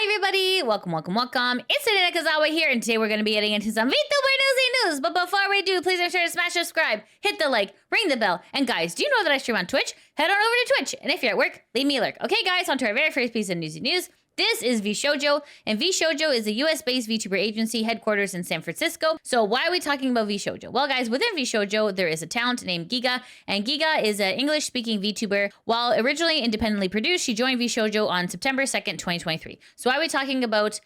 everybody, welcome. It's Nakazawa here, and today we're going to be getting into some VTuber news. But before we do, please make sure to smash subscribe, hit the like, ring the bell, and guys, do you know that I stream on Twitch? Head on over to Twitch, and if you're at work, leave me a lurk. Okay guys, on to our very first piece of Newsy news. This is VShojo, and VShojo is a US-based VTuber agency headquarters in San Francisco. So why are we talking about VShojo? Well guys, within VShojo, there is a talent named Geega, and Geega is an English-speaking VTuber. While originally independently produced, she joined VShojo on September 2nd, 2023. So why are we talking about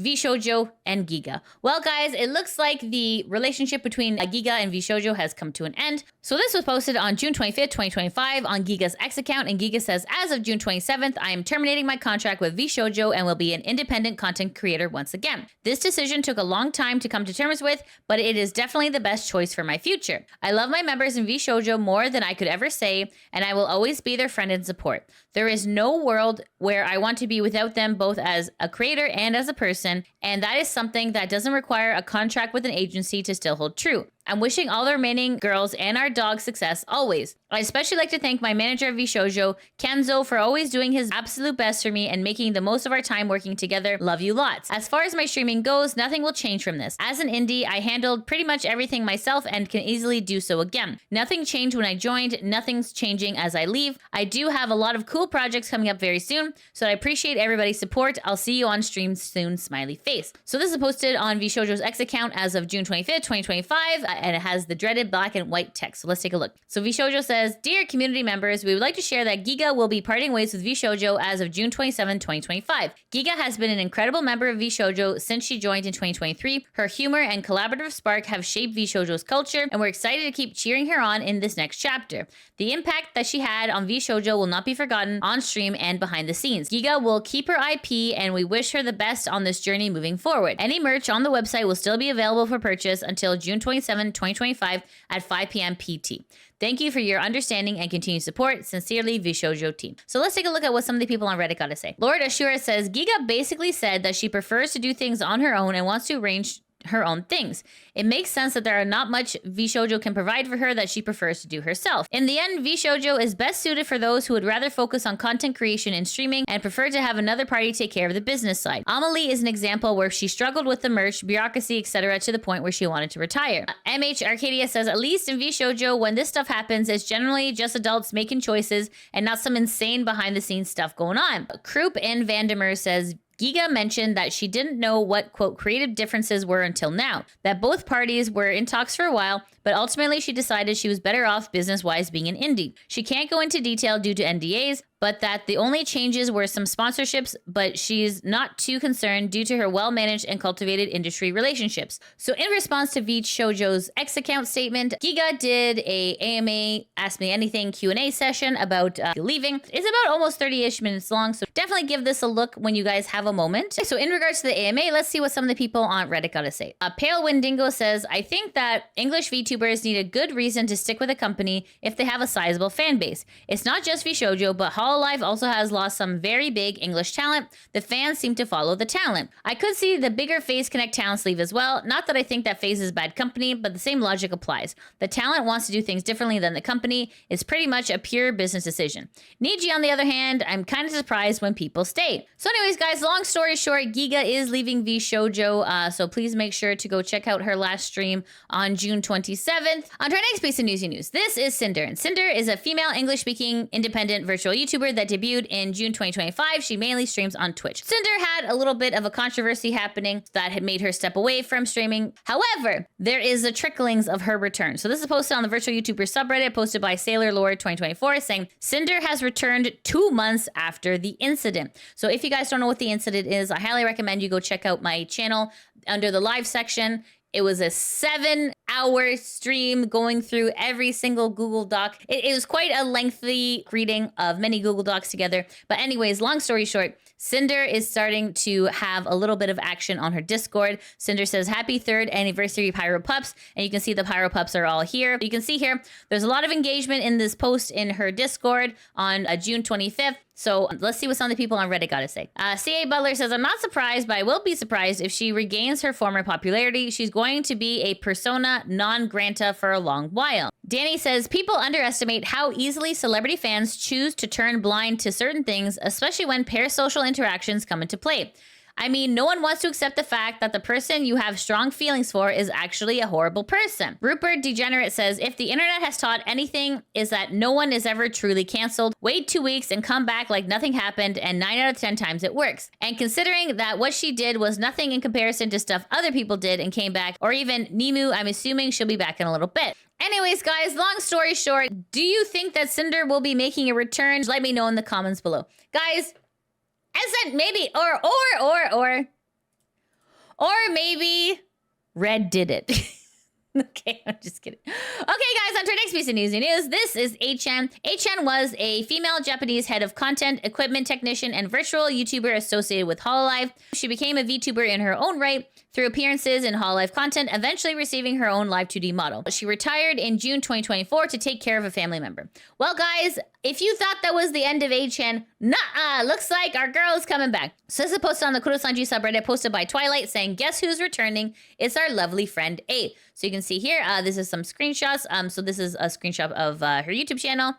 VShojo and Geega? Well guys, it looks like the relationship between Geega and VShojo has come to an end. So this was posted on June 25th, 2025 on Geega's X account, and Geega says, as of June 27th, I am terminating my contract with VShojo and will be an independent content creator once again. This decision took a long time to come to terms with, but it is definitely the best choice for my future. I love my members in VShojo more than I could ever say, and I will always be their friend and support. There is no world where I want to be without them, both as a creator and as a person, and that is something that doesn't require a contract with an agency to still hold true. I'm wishing all the remaining girls and our dog success always. I especially like to thank my manager of VShojo, Kenzo, for always doing his absolute best for me and making the most of our time working together. Love you lots. As far as my streaming goes, nothing will change from this. As an indie, I handled pretty much everything myself and can easily do so again. Nothing changed when I joined, nothing's changing as I leave. I do have a lot of cool projects coming up very soon, so I appreciate everybody's support. I'll see you on stream soon, smiley face. So this is posted on VShojo's X account as of June 25th, 2025. And it has the dreaded black and white text. So let's take a look. So VShojo says, dear community members, we would like to share that Geega will be parting ways with VShojo as of June 27, 2025. Geega has been an incredible member of VShojo since she joined in 2023. Her humor and collaborative spark have shaped VShojo's culture, and we're excited to keep cheering her on in this next chapter. The impact that she had on VShojo will not be forgotten on stream and behind the scenes. Geega will keep her IP, and we wish her the best on this journey moving forward. Any merch on the website will still be available for purchase until June 27, 2025 at 5 p.m. PT. Thank you for your understanding and continued support. Sincerely, VShojo team. So let's take a look at what some of the people on Reddit got to say. Lord Ashura says, Geega basically said that she prefers to do things on her own and wants to arrange her own things. It makes sense that there are not much VShojo can provide for her that she prefers to do herself. In the end, VShojo is best suited for those who would rather focus on content creation and streaming and prefer to have another party take care of the business side. Amelie is an example where she struggled with the merch, bureaucracy, etc. to the point where she wanted to retire. MH Arcadia says, at least in VShojo, when this stuff happens, it's generally just adults making choices and not some insane behind the scenes stuff going on. Krupp and Vandermeer says, Geega mentioned that she didn't know what, quote, creative differences were until now, that both parties were in talks for a while, but ultimately she decided she was better off business-wise being an indie. She can't go into detail due to NDAs, but that the only changes were some sponsorships, but she's not too concerned due to her well-managed and cultivated industry relationships. So in response to VShojo's X account statement, Geega did a AMA Ask Me Anything Q&A session about leaving. It's about almost 30-ish minutes long, so definitely give this a look when you guys have a moment. So in regards to the AMA, let's see what some of the people on Reddit got to say. Pale Windingo says, I think that English VTubers need a good reason to stick with a company if they have a sizable fan base. It's not just VShojo, but Hololive also has lost some very big English talent. The fans seem to follow the talent. I could see the bigger FaZe Connect talents leave as well. Not that I think that FaZe is bad company, but the same logic applies. The talent wants to do things differently than the company. It's pretty much a pure business decision. Niji, on the other hand, I'm kind of surprised when people stay. So anyways, guys, long story short, Geega is leaving VShojo, so please make sure to go check out her last stream on June 27th. On to our next piece of Newsy news. This is Sinder, and Sinder is a female English-speaking independent virtual YouTuber that debuted in June 2025. She mainly streams on Twitch. Cinder had a little bit of a controversy happening that had made her step away from streaming. However, there is a tricklings of her return. So this is posted on the virtual YouTuber subreddit, posted by Sailor Lord 2024, saying Cinder has returned 2 months after the incident. So if you guys don't know what the incident is, I highly recommend you go check out my channel under the live section. It was a 7-hour stream going through every single Google Doc. It was quite a lengthy reading of many Google Docs together. But anyways, long story short, Sinder is starting to have a little bit of action on her Discord. Sinder says, happy 3rd anniversary Pyro Pups. And you can see the Pyro Pups are all here. You can see here, there's a lot of engagement in this post in her Discord on June 25th. So let's see what some of the people on Reddit got to say. C.A. Butler says, I'm not surprised, but I will be surprised if she regains her former popularity. She's going to be a persona non grata for a long while. Danny says, people underestimate how easily celebrity fans choose to turn blind to certain things, especially when parasocial interactions come into play. I mean, no one wants to accept the fact that the person you have strong feelings for is actually a horrible person. Rupert Degenerate says, if the internet has taught anything, is that no one is ever truly canceled. Wait 2 weeks and come back like nothing happened, and 9 out of 10 times it works. And considering that what she did was nothing in comparison to stuff other people did and came back, or even Nimu, I'm assuming she'll be back in a little bit. Anyways, guys, long story short, do you think that Sinder will be making a return? Let me know in the comments below. Guys, as said, maybe, or maybe Red did it. Okay, I'm just kidding. Okay, guys, on to our next piece of news. This is ACHAN. ACHAN was a female Japanese head of content, equipment technician, and virtual YouTuber associated with Hololive. She became a VTuber in her own right through appearances in Hololive content, eventually receiving her own live 2D model. She retired in June 2024 to take care of a family member. Well, guys, if you thought that was the end of ACHAN, nah, looks like our girl is coming back. So this is posted on the Kurosanji subreddit, posted by Twilight, saying, guess who's returning? It's our lovely friend A. So you can see here, this is some screenshots. So this is a screenshot of her YouTube channel.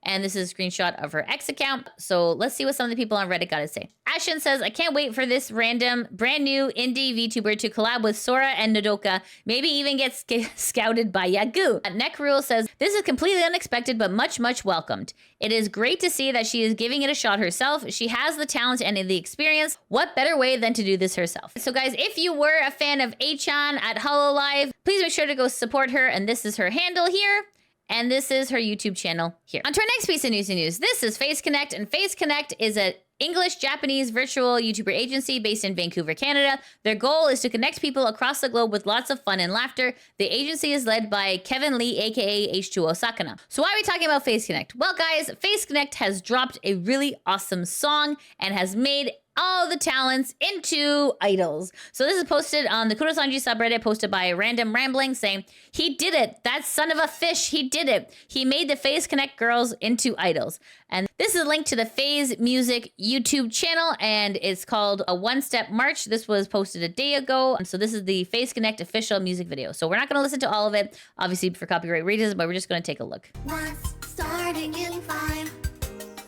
And this is a screenshot of her X account. So let's see what some of the people on Reddit got to say. ACHAN says, I can't wait for this random, brand new indie VTuber to collab with Sora and Nodoka, maybe even get scouted by Yagoo. Neckrule says, this is completely unexpected, but much, much welcomed. It is great to see that she is giving it a shot herself. She has the talent and the experience. What better way than to do this herself? So guys, if you were a fan of ACHAN at Hololive, please make sure to go support her. And this is her handle here. And this is her YouTube channel here. On to our next piece of news. This is Face Connect, and Face Connect is an English-Japanese virtual YouTuber agency based in Vancouver, Canada. Their goal is to connect people across the globe with lots of fun and laughter. The agency is led by Kevin Lee, aka H2O Sakana. So why are we talking about Face Connect? Well, guys, Face Connect has dropped a really awesome song and has made all the talents into idols. So this is posted on the Kurosanji subreddit, posted by Random Rambling, saying, he did it. That son of a fish, he did it. He made the Face Connect girls into idols. And this is linked to the Phase Music YouTube channel, and it's called A One Step March. This was posted a day ago. So this is the Face Connect official music video. So we're not going to listen to all of it, obviously for copyright reasons, but we're just going to take a look. Once starting in 5,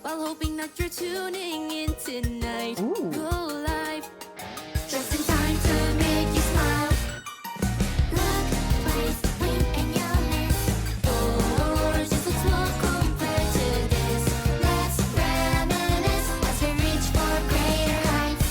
while hoping that you're tuning in tonight. Ooh. Go live, just in time to make you smile. Look, place, wink, and you'll miss. Oh, just looks more compared to this. Let's reminisce as we reach for greater heights.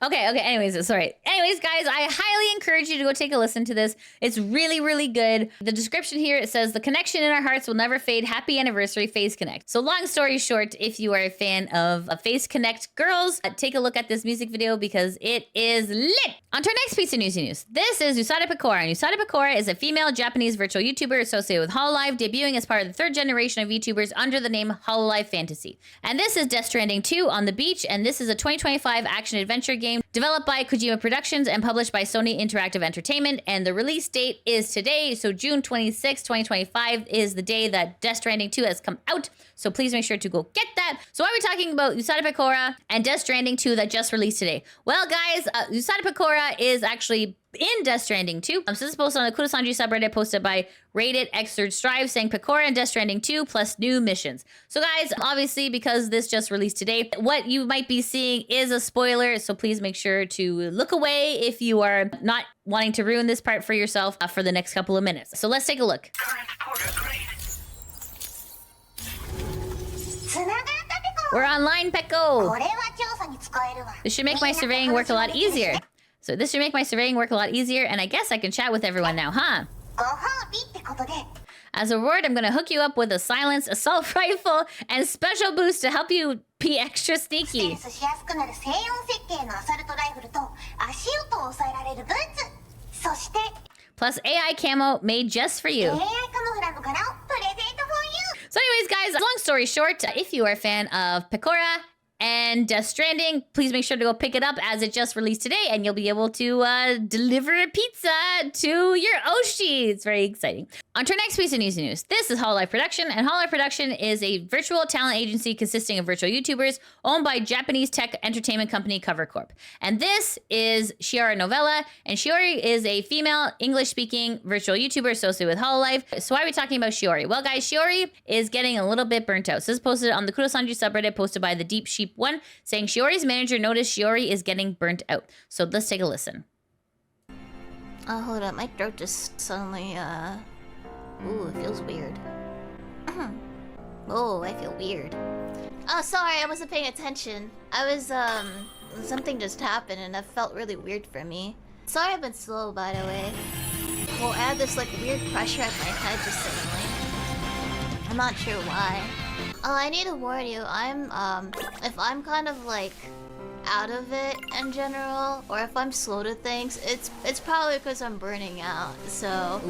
Okay, anyways, sorry. Anyways, guys, I highly encourage you to go take a listen to this. It's really, really good. The description here, it says, the connection in our hearts will never fade. Happy anniversary, Face Connect. So long story short, if you are a fan of Face Connect girls, take a look at this music video because it is lit. On to our next piece of news. This is Usada Pekora. And Usada Pekora is a female Japanese virtual YouTuber associated with Hololive, debuting as part of the third generation of VTubers under the name Hololive Fantasy. And this is Death Stranding 2 on the beach, and this is a 2025 action-adventure game developed by Kojima Productions and published by Sony Interactive Entertainment, and the release date is today, so June 26, 2025 is the day that Death Stranding 2 has come out, so please make sure to go get that. So why are we talking about Usada Pekora and Death Stranding 2 that just released today? Well, guys, Usada Pekora is actually in Death Stranding 2. So this is posted on the Kurosanji subreddit, posted by Rated Xrd Strive, saying Pekora and Death Stranding 2 plus new missions. So guys, obviously, because this just released today, what you might be seeing is a spoiler, so please make sure to look away if you are not wanting to ruin this part for yourself for the next couple of minutes. So let's take a look. We're online, Peko! This should make my surveying work a lot easier. So this should make my surveying work a lot easier, and I guess I can chat with everyone now, huh? As a reward, I'm gonna hook you up with a silenced assault rifle and special boost to help you be extra sneaky. Plus AI camo made just for you. So anyways, guys, long story short, if you are a fan of Pekora and Death Stranding, please make sure to go pick it up as it just released today, and you'll be able to deliver a pizza to your Oshi. It's very exciting. On to our next piece of news. This is Hololive Production, and Hololive Production is a virtual talent agency consisting of virtual YouTubers owned by Japanese tech entertainment company Cover Corp. And this is Shiori Novella, and Shiori is a female English-speaking virtual YouTuber associated with Hololive. So why are we talking about Shiori? Well, guys, Shiori is getting a little bit burnt out. So this is posted on the Kurosanji subreddit, posted by the Deep Sheep One saying Shiori's manager noticed Shiori is getting burnt out. So let's take a listen. Oh, hold up. My throat just suddenly, Ooh, it feels weird. Oh, I feel weird. Oh, sorry, I wasn't paying attention. I was, something just happened and that felt really weird for me. Sorry I've been slow, by the way. Well, I had this, like, weird pressure at my head just suddenly. I'm not sure why. Oh, I need to warn you, if I'm kind of, like, out of it in general, or if I'm slow to things, it's probably because I'm burning out. So,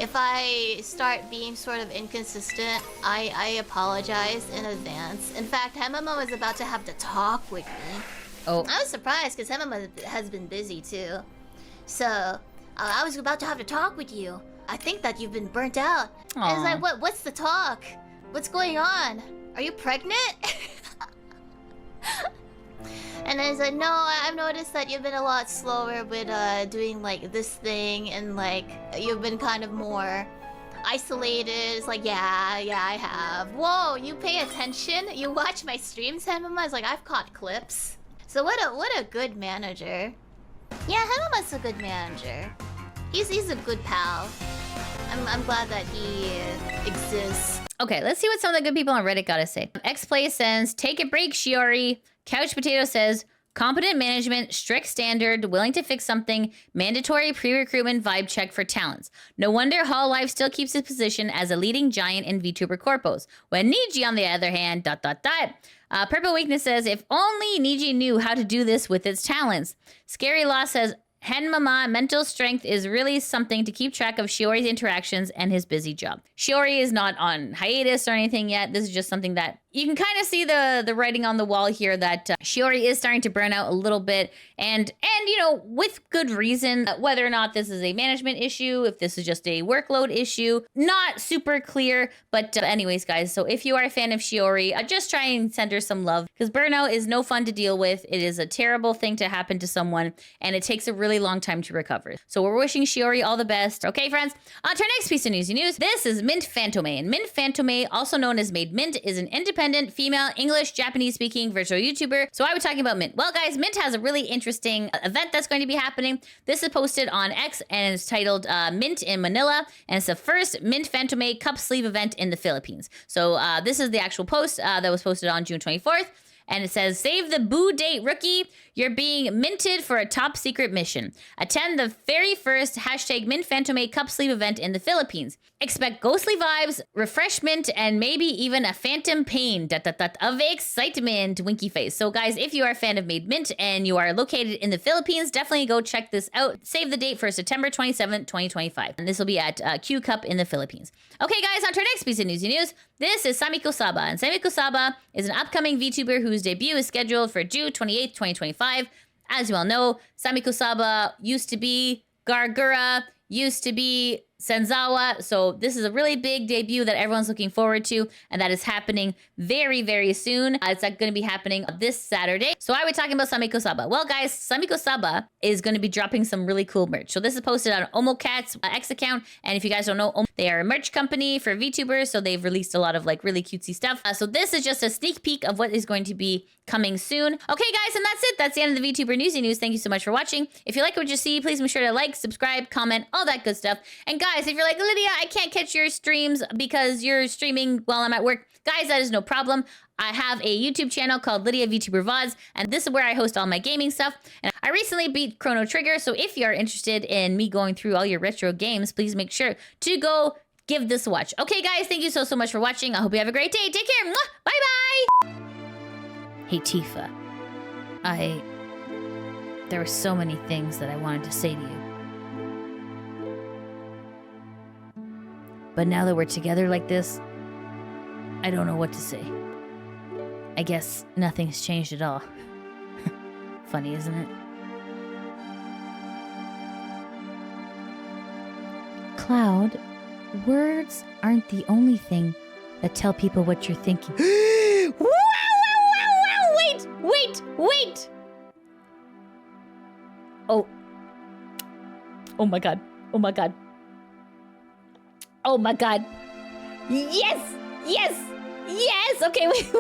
if I start being sort of inconsistent, I apologize in advance. In fact, Hemama was about to have to talk with me. Oh. I was surprised because Hemama has been busy too. So, I was about to have to talk with you. I think that you've been burnt out. And I was like, what's the talk? What's going on? Are you pregnant? And I was like, no, I've noticed that you've been a lot slower with doing like this thing, and like you've been kind of more isolated. It's like, yeah, I have. Whoa, you pay attention? You watch my streams, Hemama? It's like, I've caught clips. So what a good manager. Yeah, Hemama's a good manager. He's a good pal. I'm glad that he exists. Okay, let's see what some of the good people on Reddit gotta say. X-Play says, take a break, Shiori. Couch Potato says, competent management, strict standard, willing to fix something, mandatory pre-recruitment vibe check for talents. No wonder Hololive still keeps its position as a leading giant in VTuber corpos. When Niji, on the other hand, ... Purple Weakness says, if only Niji knew how to do this with its talents. Scary Law says, Henmama, mental strength is really something to keep track of Shiori's interactions and his busy job. Shiori is not on hiatus or anything yet. This is just something that you can kind of see the writing on the wall here that Shiori is starting to burn out a little bit. And you know, with good reason, whether or not this is a management issue, if this is just a workload issue, not super clear. But anyways, guys, so if you are a fan of Shiori, just try and send her some love, because burnout is no fun to deal with. It is a terrible thing to happen to someone, and it takes a really long time to recover. So we're wishing Shiori all the best. Okay, friends, on to our next piece of newsy news. This is Mint Phantome, and Mint Phantome, also known as Made Mint, is an independent female English Japanese speaking virtual YouTuber. So why are we talking about Mint? Well, guys, Mint has a really interesting event that's going to be happening. This is posted on X and it's titled Mint in Manila, and it's the first Mint Phantome cup sleeve event in the Philippines. So this is the actual post that was posted on June 24th. And it says, save the boo date, rookie. You're being minted for a top secret mission. Attend the very first hashtag Mint Phantome Cup Sleeve event in the Philippines. Expect ghostly vibes, refreshment, and maybe even a phantom pain of excitement, winky face. So guys, if you are a fan of Made Mint and you are located in the Philippines, definitely go check this out. Save the date for September 27th, 2025. And this will be at Q Cup in the Philippines. Okay, guys, on to our next piece of newsy news. This is Samiko Saba, and Samiko Saba is an upcoming VTuber whose debut is scheduled for June 28th, 2025. As you all know, Samiko Saba used to be GURA, used to be Senzawa, so this is a really big debut that everyone's looking forward to, and that is happening very, very soon. It's going to be happening this Saturday. So why are we talking about Samiko Saba? Well, guys, Samiko Saba is going to be dropping some really cool merch. So this is posted on Omocat's X account, and if you guys don't know, they are a merch company for VTubers, so they've released a lot of like really cutesy stuff. So this is just a sneak peek of what is going to be coming soon. Okay, guys, and that's it. That's the end of the VTuber Newsy News. Thank you so much for watching. If you like what you see, please make sure to like, subscribe, comment, all that good stuff. And guys, if you're like, Lydia, I can't catch your streams because you're streaming while I'm at work, guys, that is no problem. I have a YouTube channel called Lydia VTuber VODs, and this is where I host all my gaming stuff. And I recently beat Chrono Trigger, so if you are interested in me going through all your retro games, please make sure to go give this a watch. Okay, guys, thank you so much for watching. I hope you have a great day. Take care. Mwah! Bye-bye. Hey, Tifa. There were so many things that I wanted to say to you. But now that we're together like this, I don't know what to say. I guess nothing's changed at all. Funny, isn't it? Cloud, words aren't the only thing that tell people what you're thinking. Wow! Wait! Oh my god. Oh my god. Yes! Okay, wait.